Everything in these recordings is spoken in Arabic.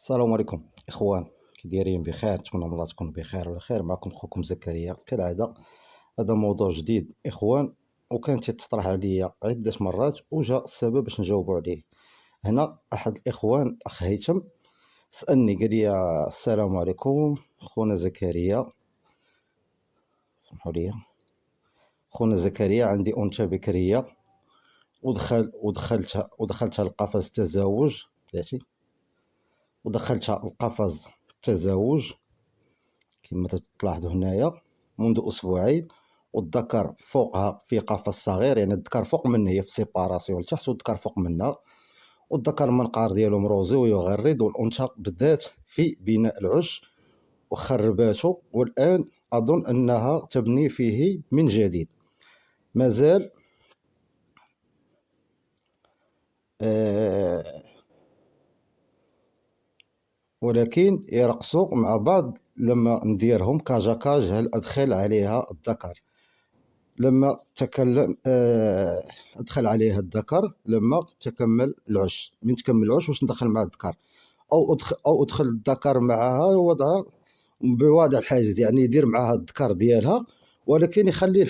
السلام عليكم اخوان، كي دايرين؟ بخير، نتمنى من الله تكون بخير وعلى خير. معكم خوكم زكريا كالعاده. هذا موضوع جديد اخوان، وكان تيتطرح عليا عده مرات وجاء السبب باش نجاوبوا عليه. هنا احد الاخوان اخ هيثم سالني، قال لي: السلام عليكم خونا زكريا، سمحوا لي خونا زكريا، عندي انثى بكريه ودخلتها لقفز التزاوج بلاتي، ودخلتها لقفز التزاوج كما تلاحظوا هنايا منذ اسبوعين، والذكر فوقها في قفص صغير، يعني الذكر فوق منها، هي في سيباراسيون لتحت والذكر فوق منها، والذكر المنقار ديالو مروزي ويغرد، والانثى بدات في بناء العش وخرباته، والان اظن انها تبني فيه من جديد. مازال ولكن يرقصوا مع بعض لما نديرهم كاجا كاج. هل ادخل عليها الذكر لما تكلم ادخل عليها الذكر لما تكمل العش؟ من تكمل العش واش ندخل مع الذكر، او ادخل الذكر معها وضعها بوضع الحاجز، يعني يدير معها الذكر ديالها ولكن يخلي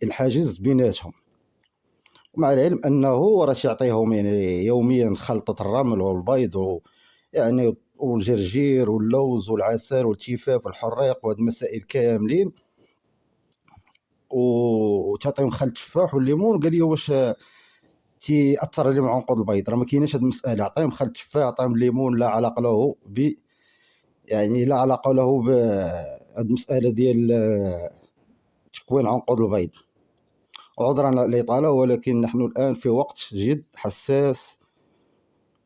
الحاجز بيناتهم، ومع العلم انه راه يعطيهم يعني يوميا خلطة الرمل والبيض يعني والجرجير واللوز والعسل والتفاف والحريق وهاد المسائل كاملين، وتعطيهم خل التفاح والليمون. قال لي: واش تيأثر عليهم عنقود البيض؟ راه ما كايناش هاد المسألة. عطيهم خل التفاح، عطيهم الليمون، لا علاقة له بهاد المسألة ديال تكوين عنقود البيض. عذرا على الإطالة، ولكن نحن الآن في وقت جد حساس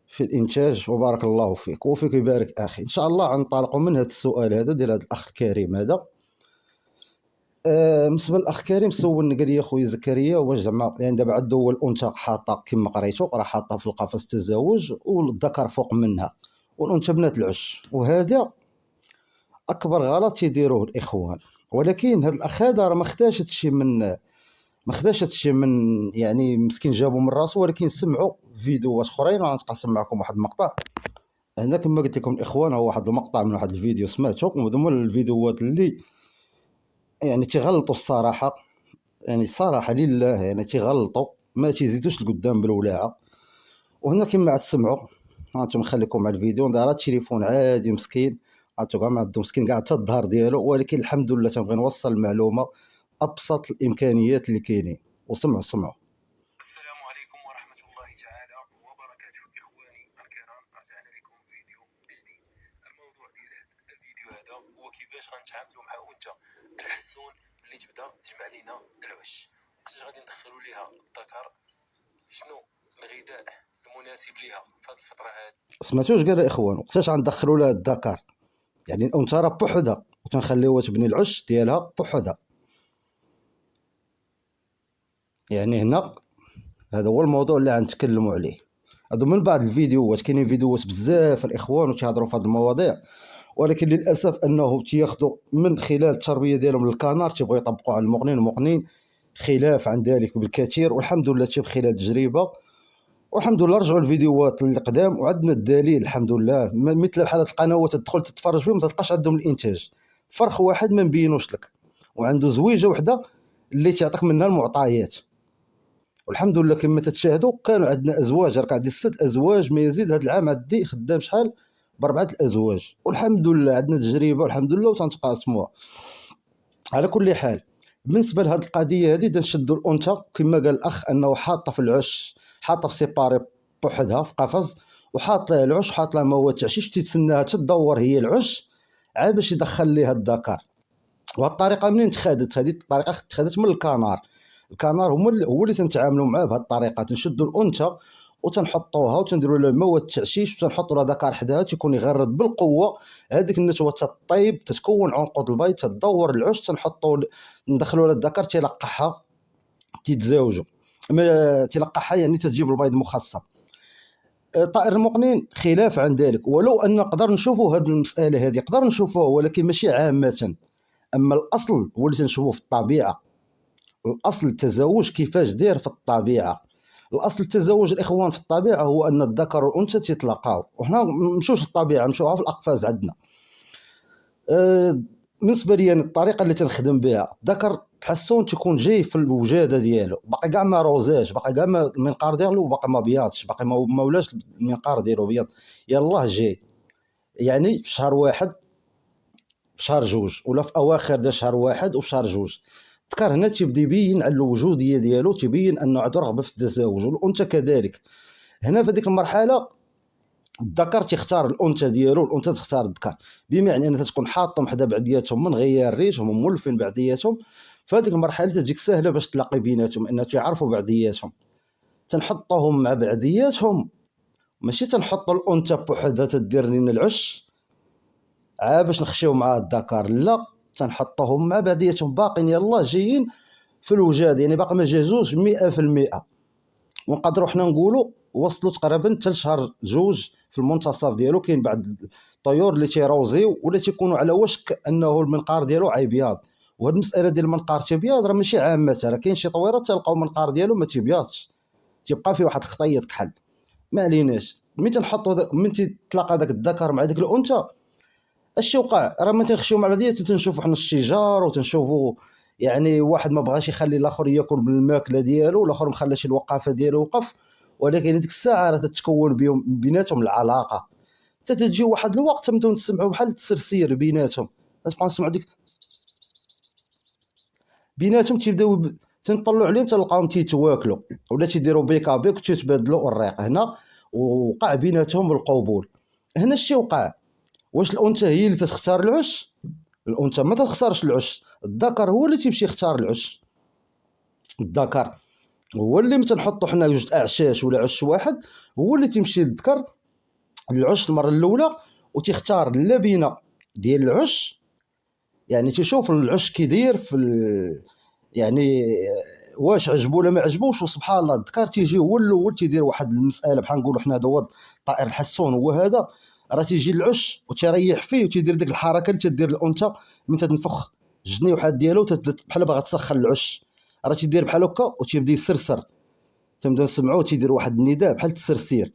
في الإنتاج، وبارك الله فيك وفيك يبارك أخي. إن شاء الله غنطلقوا من هذا السؤال هذا ديال هذا الأخ الكريم هذا. بالنسبه للاخ كريم سولني، قال لي: اخويا زكريا، واش زعما يعني دابا عنده هو الانثى حاطه كما قريتو، راه حاطه في القفص التزاوج والذكر فوق منها، والانثى بنات العش، وهذا اكبر غلط تيديروه الاخوان. ولكن هذا الاخ هذا راه ما خداش هادشي من يعني مسكين جابو من راسو، ولكن سمعوا فيديوهات اخرين. غنقسم معكم واحد المقطع هنا كما قلت لكم الاخوان، هو واحد المقطع من واحد الفيديو سمعته، وهذوما الفيديوهات اللي يعني تيغلطوا الصراحه، يعني الصراحه لله، يعني تيغلطوا ما تيزيدوش لقدام بالولاعه. وهنا كما عاد تسمعوا، هانتوما نخليكم مع الفيديو. داير التليفون عادي مسكين، هانتو كاع ما عندو مسكين كاع حتى الظهر ديالو، ولكن الحمد لله تنبغي نوصل المعلومه ابسط الامكانيات اللي كاينين. وسمعوا. السلام عليكم ورحمة الله تعالى وبركاته. إخواني الكرام، رجعنا لكم فيديو جديد. الموضوع ديال الفيديو هذا هو كيفاش غنتعاملوا مع أنثى الحسون اللي تبدا تجمع لينا العش، وقتاش غادي ندخلوا ليها الذكر، شنو الغذاء المناسب ليها في هذه الفترة هذه. سمعتوا واش قال الاخوان؟ وقتاش غندخلوا لها الذكر؟ يعني الانثى راه بوحدها وتنخليوها تبني العش ديالها بوحدها. يعني هنا هذا هو الموضوع اللي غنتكلموا عليه. هادو من بعض الفيديوهات، كاينين فيديوهات بزاف الاخوان وتيهضروا في هذه المواضيع، ولكن للاسف انه تياخذوا من خلال التربيه ديالهم للكنار تيبغوا يطبقوا على المقنين خلاف عن ذلك بالكثير. والحمد لله تيب خلال التجربه، والحمد لله رجعوا الفيديوهات القدام وعندنا الدليل الحمد لله. مثل بحال هاد القنوات تدخل تتفرج فيهم ما تلقاش عندهم الانتاج، فرخ واحد ما نبينوش لك، وعنده زويجه وحده اللي تعطيك منها المعطيات. والحمد لله كما تتشاهدوا كانوا عندنا ازواج، راه عندي 6 ازواج ما يزيد. هذا العام عندي خدام شحال ب4 الازواج، والحمد لله عندنا تجربه والحمد لله وتنتقاسموها. على كل حال، بالنسبه لهذه القضيه هذه نشدوا الانثى كما قال الاخ، انه حاطه في العش، حاطه في سيباري بوحدها في قفص، وحاط لها العش، حاط لها مواد تعشيش، تتسناها تدور هي العش عاد باش يدخل ليها الذكر. وهذه الطريقه منين تخادت؟ هذه الطريقه تخادت من الكنار. الكنار هو اللي تنتعاملوا معاه بهذه الطريقه، تنشدوا الانثى وتنحطوها وتنديروا لها مواد التعشيش وتنحطوا لها ذكر حداها تيكون يغرد بالقوه. هذيك النتوه تطيب، تتكون عنقود البيض، تدور العش، تنحطوا ندخلوا لها الذكر تيلقحها، تيتزاوجوا، ما تيلقحها يعني تجيب البيض مخصب. طائر المقنين خلاف عن ذلك، ولو ان نقدر نشوفوا هذه المساله هذه نقدر نشوفوها، ولكن ماشي عامه. اما الاصل هو اللي تنشوفوه في الطبيعه، الاصل التزاوج كيفاش داير في الطبيعه. الاصل التزاوج الاخوان في الطبيعه هو ان الذكر والانثى تيتلاقاو، وحنا نمشيوش للطبيعه، نمشيوها في الاقفاز عندنا. بالنسبه لي الطريقه اللي تنخدم بها الذكر تحسون تكون جاي في الوجاده ديالو، باقي كاع ما روزاش، باقي كاع ما المنقار ديالو باقي ما بياضش، باقي ما ولاش المنقار ديالو بيض، يلاه جاي. يعني في شهر واحد، في شهر جوج، ولا في اواخر ديال شهر واحد وفي شهر جوج، الذكر هنا تيبدا يبين على الوجوديه ديالو، تيبين انه عنده رغبه في التزاوج، والانثى كذلك. هنا في هذيك المرحله الذكر تيختار الانثى ديالو والانثى تختار الذكر، بمعنى ان تكون حاطهم حدا بعضياتهم من غير ريشهم ومولفين بعضياتهم. في هذيك المرحله تجيك سهله باش تلاقي بيناتهم، ان تعرفوا بعضياتهم. تنحطوهم مع بعضياتهم، ماشي تنحطوا الانثى بوحدها تدير لنا العش باش نخشيو مع الذكر، لا، تنحطوهم مع بعضياتهم باقين يلاه جايين في الوجاد، يعني باقي ما جازوش 100%. ونقدروا حنا نقولوا وصلوا تقريبا حتى لشهر جوج في المنتصف ديالو. كاين بعض الطيور اللي تيروزيو ولا تيكونوا على وشك انه المنقار ديالو عيبياض، وهاد المساله ديال المنقار تيبياض راه ماشي عامه، راه كاين شي طويرات تلقاو المنقار ديالو ما تيبياضش، تيبقى فيه واحد الخطيط كحل. ما عليناش، من تتلاقى داك الذكر مع ديك الانثى اش وقع؟ راه ما تنخشيو مع بعضياتنا، تنشوفوا حنا الشجار وتنشوفوا يعني واحد ما بغاش يخلي الاخر ياكل من الماكله ديالو، والاخر ما خلاش الوقافه ديالو وقف، ولكن ديك الساعه راه تتكون بيناتهم العلاقه. تتجي واحد الوقت تبداو نسمعوا بحال التسرسير بيناتهم، تبقى نسمعوا ديك بيناتهم، تيبداو تنطلعوا عليهم تلقاهم تيتواكلوا ولا تيديروا بيكا بيك وتتبادلوا الريق. هنا وقع بيناتهم القبول. هنا الشيء وقع. واش الانثى هي اللي تختار العش؟ الانثى ما تختارش العش، الذكر هو اللي تيمشي يختار العش. الذكر هو اللي متى نحطوا حنا جوج اعشاش ولا عش واحد، هو اللي تيمشي للذكر العش المره الاولى وتيختار اللبنه ديال العش. يعني تيشوف العش كي داير يعني واش عجبو ولا ما عجبوش. وسبحان الله الذكر تيجي هو الاول تيدير واحد المساله بحال نقولوا حنا دوّد طائر الحسون، هو هذا راه تيجي العش وتيريح فيه وتيدير ديك الحركه اللي تدير الانثى من تنفخ الجنيوحات ديالو بحال باغا تسخن العش، راه تيدير بحال هكا وتيبدا يسرسر. تنبدا نسمعوه تيدير واحد النداء بحال التسرسير،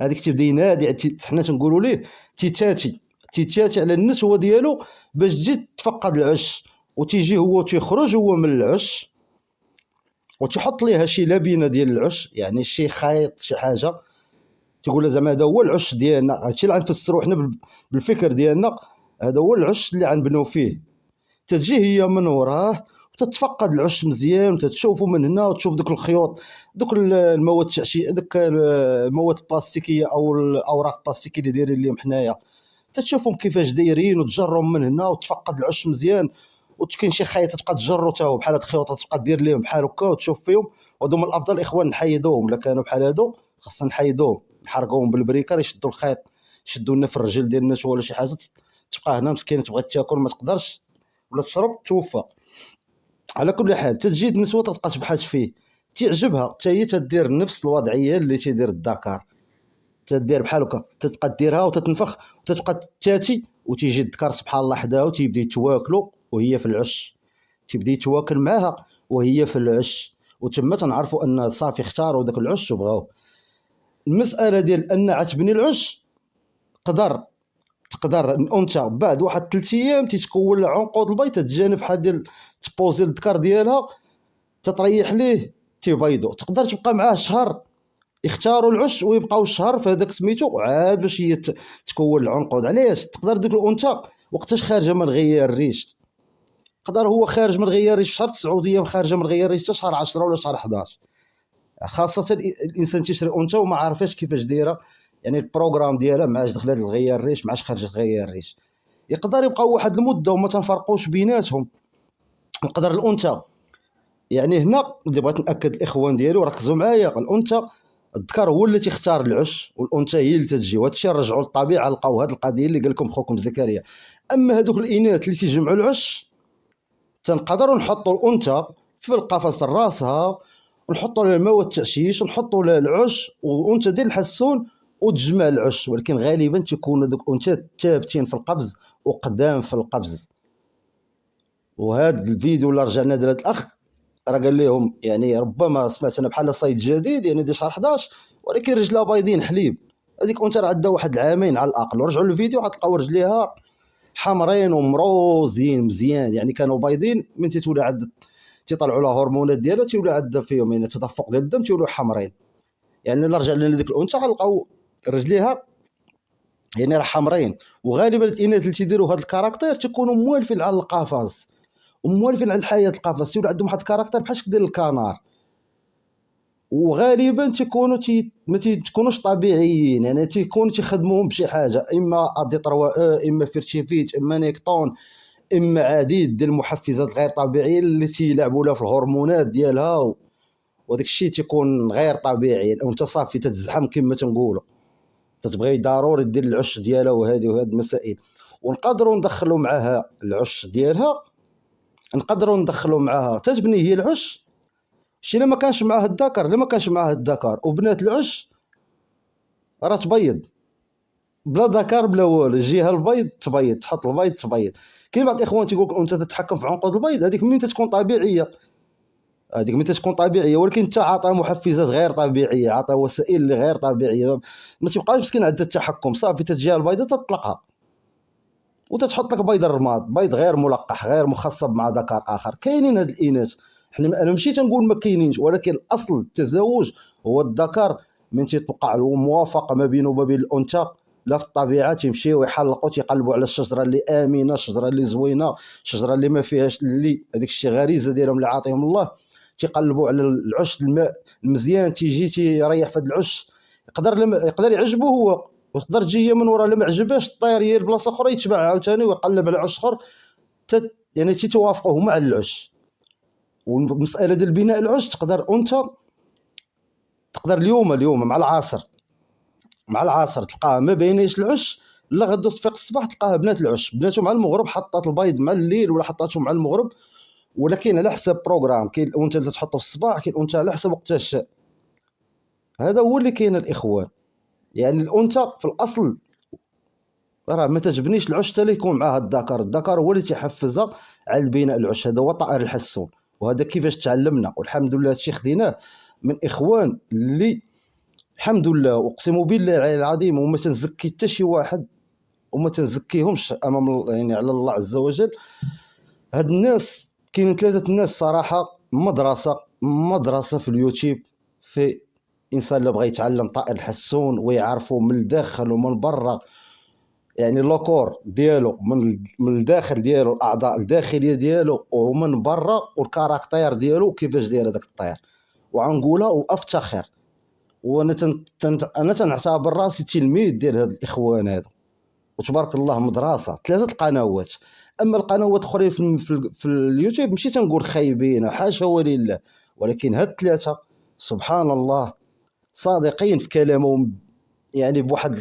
هذيك تيبدا ينادي، حنا تنقولوا ليه تيتاتي على النسوه ديالو باش تجي تفقد العش، وتيجي هو تيخرج هو من العش وتحط ليها شي لبنه ديال العش، يعني شي خيط شي حاجه، تقول زعما هذا هو العش ديالنا. هادشي اللي غنفسروا حنا بالفكر ديالنا، هذا هو العش اللي غنبنيو فيه. تتجي هي من وراه وتتفقد العش مزيان، وتتشوفوا من هنا وتشوف دوك الخيوط، دوك المواد التعشيه، دوك المواد البلاستيكيه او الاوراق البلاستيكيه اللي دايرين ليهم حنايا، تتشوفهم كيفاش دايرين وتجرهم من هنا وتفقد العش مزيان. وكاين شي خيط تبقى تجرو تا هو بحال هاد الخيوط تبقى دير ليهم بحال هكا وتشوف فيهم. وهادو من الافضل الاخوان نحيدوهم، الا كانوا بحال هادو خاصنا نحيدوهم، نحرقوهم بالبريكار، يشدوا الخيط يشدوا لنا في الرجل ديال الناس ولا شي حاجه، تبقى هنا مسكينه تبغي تاكل ما تقدرش ولا تشرب توفى. على كل حال تتجي النسوه تبقى تبحث فيه، تعجبها حتى هي تدير نفس الوضعيه اللي تيدير الذكر، تدير بحال هكا تتبقى ديرها وتتنفخ وتتبقى تاتي، وتيجي الذكر سبحان الله حداها وتيبدا يتواكلوا وهي في العش، تيبدا يتواكل معها وهي في العش، وتما تنعرفوا ان صافي اختاروا داك العش وبغاوه. المساله ديال ان عتبني العش تقدر الانثى بعد واحد 3 ايام تيتكون لها عنقود البيض، تتجانب بحال ديال تبوزي الذكر ديالها تتريح ليه تيبيضوا. تقدر تبقى معاه شهر، يختاروا العش ويبقاو شهر في هذاك سميتو عاد باش هي تكون العنقود. علاش؟ تقدر ديك الانثى وقتاش خارجه من غيار الريش، قدر هو خارج من غيار الريش شهر 9 ايام، خارجه من غيار الريش حتى شهر 10 ولا شهر 11. خاصه الانسان تيشري انثى وما عارفاش كيفاش دايره، يعني البروغرام ديالها ما عادش دخلت لغيار الريش ما عادش خرجت غيار الريش، يقدر يبقاو واحد المده وما تنفرقوش بيناتهم. نقدر الانثى يعني هنا اللي بغيت ناكد الاخوان ديالي وركزوا معايا، الانثى الذكر هو اللي تيختار العش والانثى هي اللي تتجي، وهذا الشيء نرجعوا للطبيعه نلقاو هذه القضيه اللي قال لكم خوكم زكريا. اما هذوك الاناث اللي تيجمعوا العش تنقدروا نحطوا الانثى في القفص راسها ونحطوا لها المواد التعشيش ونحطوا لها العش وانثى دير الحسون وتجمع العش، ولكن غالبا تيكونوا دوك الانثى ثابتين في القفز وقدام في القفز. وهذا الفيديو اللي رجعنا لهذا الاخ راه قال لهم يعني ربما سمعت انا بحال صيد جديد يعني دي شهر 11 ولكن رجلها بايضين حليب. هذيك انثى راه عندها واحد العامين على الاقل، ورجعوا للفيديو غتلقاو رجليها حمرين ومروزين مزيان، يعني كانوا بايضين من تيتولى عند تيطلعوا لها هرمونات ديالها تيولى عندها فيهم يعني تدفق ديال الدم تيولوا حمرين. يعني الا رجع لنا لديك الانثى غنلقاو رجليها يعني راه حمرين. وغالبا الاناث اللي تيديروا هذا الكاركتير تيكونوا موالفين على القفص وموالفين على الحياه القفص، تيولي عندهم واحد الكاركتير بحال شكل ديال الكنار، وغالبا تيكونوا ما تيكونوش طبيعيين، يعني تيكونوا تيخدموهم بشي حاجه، اما ادي 3 اما فيرتيفيت اما نيكتون اما عديد ديال المحفزات الغير طبيعيه اللي تيلعبوا لها في الهرمونات ديالها، وداك الشيء تيكون غير طبيعي. وانت صافي تتزحم كما تنقولوا، تتبغي ضروري دير العش ديالها وهذه المسائل. ونقدروا ندخلوا معاها العش ديالها، نقدروا ندخلوا معاها تتبني هي العش. شي الا ما كانش معاه الذكر، الا ما كانش معاه الذكر وبنات العش راه تبيض بلا ذكر بلا والو، يجيها البيض تبيض، تحط البيض تبيض. كاين بعض الاخوان تيقول لك انت تتحكم في عنقود البيض، هذيك من تتكون طبيعيه، هذيك من تتكون طبيعيه، ولكن انت عطى محفزات غير طبيعيه، عطى وسائل اللي غير طبيعيه، ما تبقاش مسكين عندها التحكم. صافي تتجيها البيضه تطلقها وتتحط لك بيض الرماد، بيض غير ملقح غير مخصب مع ذكر اخر. كاينين هاد الاناث، انا ماشي تنقول ما كاينينش، ولكن الاصل التزاوج هو الذكر من تيتوقع الموافقه ما بينه وما بين الانثى. لا في الطبيعه تيمشيو يحلقوا تيقلبوا على الشجره اللي امنه، الشجره اللي زوينه، الشجره اللي ما فيهاش اللي هذيك الشيء غريزه ديالهم اللي عاطيهم الله، تيقلبوا على العش الماء المزيان، تيجي تيريح في هذا العش. يقدر يعجبه هو، وتقدر تجي هي من ورا الا ما عجبهاش طاير هي لبلاصه اخرى يتبع عاوتاني ويقلب على عش اخر يعني تيتوافقوا هما على العش. والمساله ديال بناء العش تقدر انت تقدر اليوم مع العصر تلقاه ما بينيش العش، لا غدو تفيق الصباح تلقاها بنات العش، بناتو مع المغرب حطات البيض مع الليل ولا حطاتو مع المغرب. ولكن على حساب بروغرام، كاين الانثى اللي تحطو في الصباح، كاين الانثى على حسب وقتها الشاء. هذا هو اللي كاين الاخوان. يعني الانثى في الاصل راه ما تجبنيش العش حتى يكون معاها الذكر هو اللي تيحفزها على بناء العش. هذا هو طائر الحسون، وهذا كيفاش تعلمنا. والحمد لله هادشي خديناه من اخوان اللي الحمد لله اقسم بالله العلي العظيم، وما تنزكي حتى شي واحد وما تنزكيهمش امام يعني على الله عز وجل. هاد الناس كاينين 3 الناس صراحه مدرسه في اليوتيوب، في انسان اللي بغى يتعلم طائر الحسون ويعرفه من الداخل ومن برا، يعني اللوكور ديالو من الداخل ديالو، الاعضاء الداخليه ديالو ومن برا، والكاركتير ديالو كيفاش داير هذاك الطير. وغنقولها وافتخر، وانا انا تنعتبر راسي تلميذ ديال هاد الاخوان هادو، وتبارك الله مدرسه 3 القنوات. اما القنوات الاخرين في اليوتيوب ماشي تنقول خايبين، حاشا ولله، ولكن هاد 3 سبحان الله صادقين في كلامهم، يعني بواحد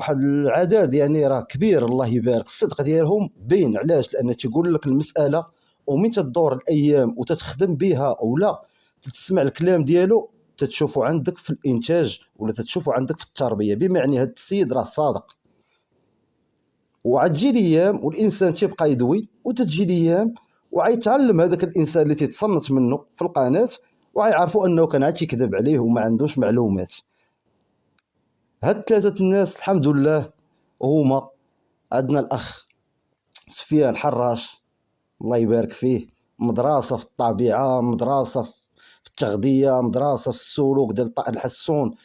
العدد يعني راه كبير، الله يبارك. الصدق ديالهم باين، علاش؟ لان تيقول لك المساله ومن تدور الايام وتتخدم بها ولا تسمع الكلام ديالو تتشوفوا عندك في الانتاج ولا تتشوفوا عندك في التربيه، بمعنى هذا السيد راه صادق. وعتجي الايام والانسان تيبقى يدوي، وتتجي الايام وعيتعلم هذاك الانسان اللي تيتصنت منه في القناه، وعيعرفوا انه كان عاد تيكذب عليه وما عندوش معلومات. هاد 3 الناس الحمد لله هما: عندنا الاخ سفيان حراش الله يبارك فيه، مدرسه في الطبيعه، مدرسه في التغذيه، مدرسه في السلوك ديال طائر الحسون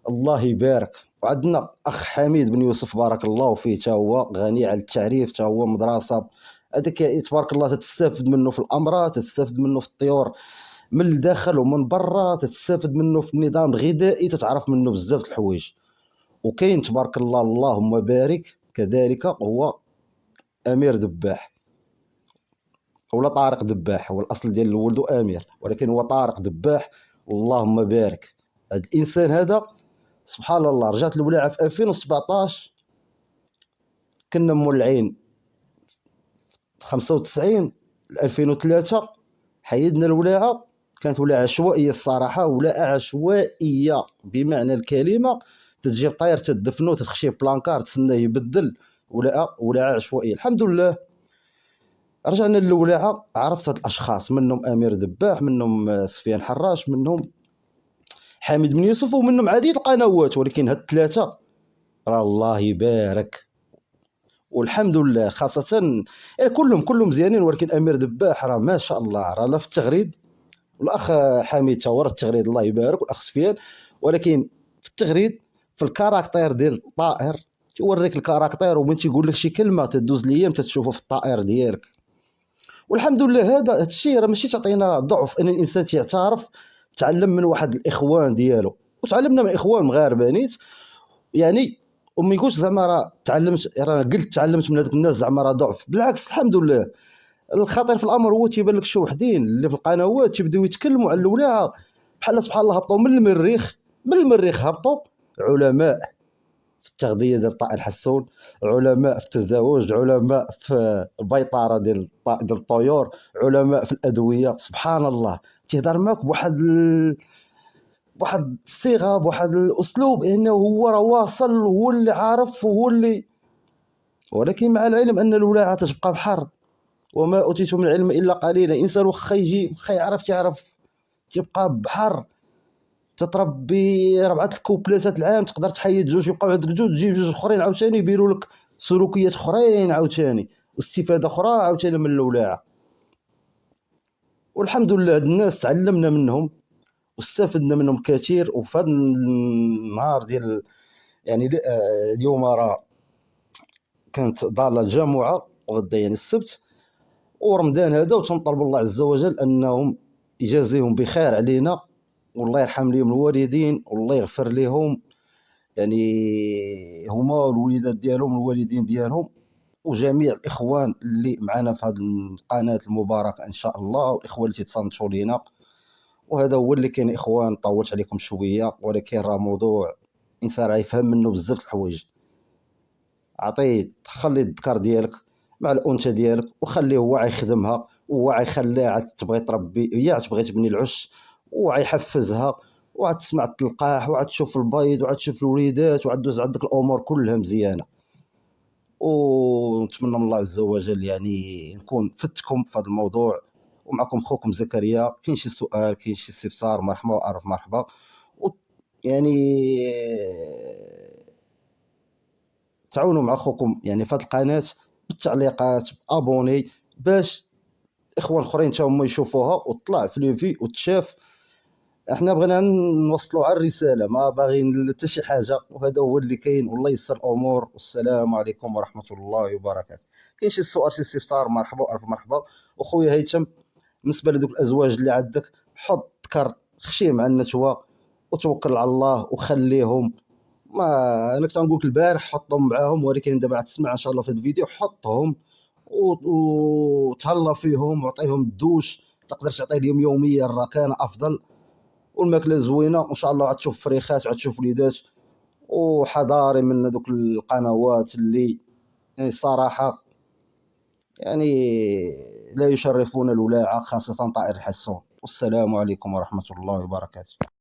الله يبارك. وعندنا اخ حميد بن يوسف بارك الله فيه، تا هو غني على التعريف، تا هو مدرسه هذاك تبارك الله، تستافد منه في الامراض، تستافد منه في الطيور من الداخل ومن برا، تستافد منه في النظام الغذائي، تتعرف منه بزاف د الحوايج. وكاين تبارك الله اللهم بارك كذلك هو امير دباح ولا طارق دباح، هو الاصل ديال ولده امير ولكن هو طارق دباح اللهم بارك. هذا الانسان هذا سبحان الله، رجعت الولاعه في 2017 كنا مولعين 95 2003 حيدنا الولاعه، كانت ولاعه عشوائيه الصراحه، ولاعه عشوائيه بمعنى الكلمه، تجيب طير تدفنو تتخشيه بلانكار تسناه يبدل، ولاعه عشوائيه. الحمد لله رجعنا للولاعه، عرفت هاد الاشخاص، منهم امير دباح، منهم سفيان حراش، منهم حامد بن يوسف، ومنهم عديد القنوات، ولكن هاد الثلاثه راه الله يبارك والحمد لله. خاصه يعني كلهم مزيانين، ولكن امير دباح راه ما شاء الله، راه لا في التغريد، والاخ حميد تا هو التغريد الله يبارك، والاخ سفيان، ولكن في التغريد، في الكاركتير ديال الطائر، توريك الكاركتير، ومن تيقول لك شي كلمه تدوز الايام تتشوفه في الطائر ديالك. والحمد لله هذا الشيء راه ماشي تعطينا ضعف ان الانسان تيعترف تعلم من واحد الاخوان ديالو، وتعلمنا من اخوان مغاربه نيت يعني. وما يقولش زعما راه تعلمت، راه قلت تعلمت من هذوك الناس زعما راه ضعف، بالعكس الحمد لله. الخطير في الامر هو تيبان لك شي وحدين اللي في القنوات تيبداو يتكلموا على الولاعه بحال سبحان الله هبطوا من المريخ، هبطوا علماء في التغذيه ديال الطائر الحسون، علماء في التزاوج، علماء في البيطاره ديال الطيور، علماء في الادويه. سبحان الله تيهضر معاك بواحد الصيغه، بواحد الاسلوب، انه هو راه واصل، هو اللي عارف، وهو اللي. ولكن مع العلم ان الولاعه تبقى بحر، وما اوتيتم من العلم الا قليلا. الانسان واخا يجي، واخا تعرف تبقى بحر. تتربي 4 الكوبلاتات العام، تقدر تحيد جوج يبقاو عندك جوج، تجيب جوج اخرين عاوتاني يبيروا لك سلوكيات اخرين عاوتاني، واستفاده اخرى عاوتاني من الولاعه. والحمد لله هاد الناس تعلمنا منهم واستفدنا منهم كثير. وفي هذا النهار ديال يعني اليوم راه كانت ضاله الجمعه، وغدا يعني السبت ورمضان هذا، وتنطلب الله عز وجل انهم يجازيهم بخير علينا، والله يرحم لهم الوالدين، والله يغفر لهم يعني هما والوليدات ديالهم والوالدين ديالهم، وجميع الاخوان اللي معنا في هذه القناه المباركه ان شاء الله، والاخوان اللي تيتصنتوا لينا. وهذا هو اللي كاين اخوان. طولت عليكم شويه، ولكن راه موضوع الانسان راه يفهم منه بزاف الحوايج. عطيه، خلي الذكر ديالك مع الانثى ديالك، وخليه هو يخدمها، وهو يخليها عاد تبغي تربي، هي تبغي تبني العش، ويحفزها، وعاد تسمع التلقاح، وعاد تشوف البيض، وعاد تشوف الوليدات، وعاد دوز عندك الامور كلها مزيانه. ونتمنى من الله عز وجل يعني نكون فدتكم في هذا الموضوع. ومعكم خوكم زكريا. كاين شي سؤال، كاين شي استفسار، مرحبا وألف مرحبا. يعني تعاونوا مع خوكم يعني في هذه القناه بالتعليقات، ابوني، باش اخوان اخرين حتى هما يشوفوها وتطلع في ليفي وتشاف. احنا بغينا نوصلوا على الرساله، ما باغيين حتى شي حاجه، وهذا هو اللي كاين. والله يسر الامور، والسلام عليكم ورحمه الله وبركاته. كاين شي سؤال، شي استفسار، مرحبا والف مرحبا. وخويا هيثم، بالنسبه لذوك الازواج اللي عندك، حط ذكر خشي مع النتوى، وتوكل على الله وخليهم. ما انا كنت نقول لك البارح حطهم معاهم، ولكن دابا تسمع ان شاء الله في الفيديو، حطهم وتهلا فيهم، وعطيهم الدوش. تقدر تعطي لهم يوميا راه كان افضل. والماكله زوينه، وان شاء الله غتشوف فريخات، وغتشوف وليدات. وحذاري من هذوك القنوات اللي يعني صراحه يعني لا يشرفون الولاعه، خاصه طائر الحسون. والسلام عليكم ورحمه الله وبركاته.